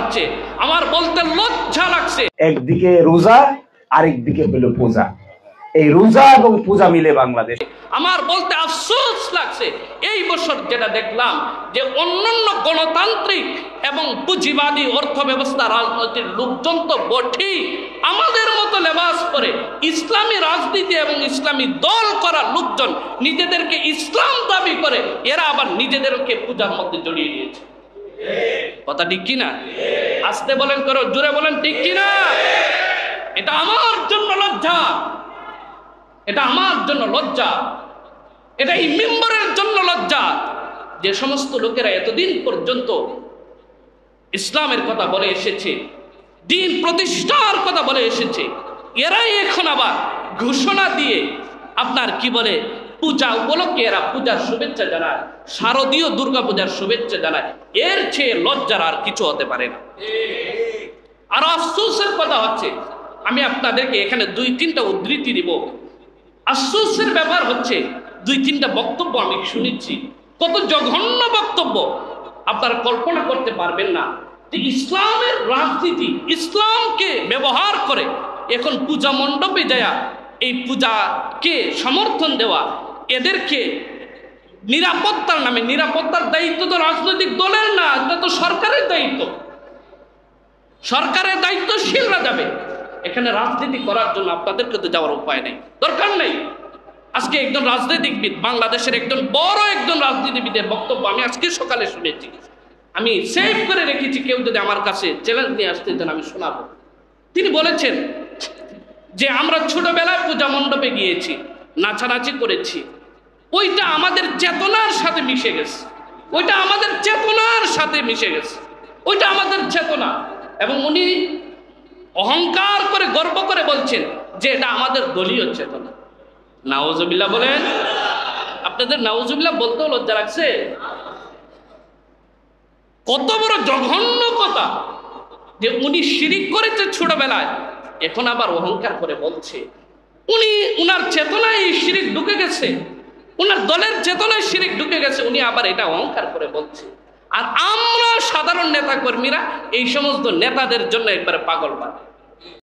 হচ্ছে, আমার বলতে লজ্জা লাগছে। একদিকে রোজা, আরেকদিকে হলো পূজা। এই রোজা এবং পূজা মিলে বাংলাদেশ। আমার বলতে আফসোস লাগছে, এই বছর যেটা দেখলাম যে অন্যান্য গণতান্ত্রিক এবং পুঁজিবাদী অর্থ ব্যবস্থা রাজনৈতিক লোকজন তো বটেই, আমাদের মতো লেবাস পরে ইসলামী রাজনীতি এবং ইসলামী দল করা লোকজন নিজেদেরকে ইসলাম দাবি করে, এরা আবার নিজেদেরকে পূজার মধ্যে জড়িয়ে দিয়েছে। কথা ঠিক কিনা? আস্তে বলেন, করো জোরে বলেন, ঠিক কিনা? এটা আমার জন্য লজ্জা, এটা আমার জন্য লজ্জা, এটা এই মেম্বারের জন্য লজ্জা। যে সমস্ত লোকেরা এতদিন পর্যন্ত ইসলামের কথা বলে এসেছে, দিন প্রতিষ্ঠার কথা বলে এসেছে, এরাই এখন আবার ঘোষণা দিয়ে আপনার কি বলে পূজা উপলক্ষে এরা পূজার শুভেচ্ছা জানায়, শারদীয় দুর্গা পূজার শুভেচ্ছা জানায়। এর চেয়ে লজ্জার আর কিছু হতে পারে না। আর আফসোসের কথা হচ্ছে, আমি আপনাদেরকে এখানে 2-3টা উদ্ধৃতি দিব। আফসোসের ব্যাপার হচ্ছে 2-3টা বক্তব্য আমি শুনেছি, কত জঘন্য বক্তব্য আপনারা কল্পনা করতে পারবেন না। যে ইসলামের রাজনীতি, ইসলামকে ব্যবহার করে এখন পূজা মণ্ডপে যায় এই পূজাকে সমর্থন দেওয়া, এদেরকে নিরাপত্তার নামে, নিরাপত্তার দায়িত্ব তো রাজনৈতিক দলের না, এটা তো সরকারের দায়িত্ব। সরকারের দায়িত্বশীলরা যাবে, এখানে রাজনীতি করার জন্য আপনাদেরকে তো যাওয়ার উপায় নেই, দরকার নেই। আজকে একজন রাজনীতিবিদ, বাংলাদেশের একজন বড় একজন রাজনীতিবিদের বক্তব্য আমি আজকে সকালে শুনেছি, আমি সেভ করে রেখেছি, কেউ যদি আমার কাছে চ্যালেঞ্জ নিয়ে আসতে চান আমি শোনাবো। তিনি বলেছেন যে আমরা ছোটবেলায় পূজা মণ্ডপে গিয়েছি, নাচানাচি করেছি, ওইটা আমাদের চেতনার সাথে মিশে গেছে, ওইটা আমাদের চেতনার সাথে মিশে গেছে, ওইটা আমাদের চেতনা। এবং উনি অহংকার করে গর্ব করে বলছেন যে এটা আমাদের দলীয় চেতনা। নাউজুবিল্লাহ বলেন। আপনাদের নাউজুবিল্লাহ বলতেও লজ্জা লাগছে? কত বড় জঘন্য কথা যে উনি শিরিক করেছে ছোটবেলায়, এখন আবার অহংকার করে বলছে উনি, উনার চেতনায় এই শিরিক ঢুকে গেছে, উনার দলের চেতনায় শিরিক ঢুকে গেছে, উনি আবার এটা অহংকার করে বলছে। আর আমরা সাধারণ নেতা কর্মীরা এই সমস্ত নেতাদের জন্য একবারে পাগল পাই।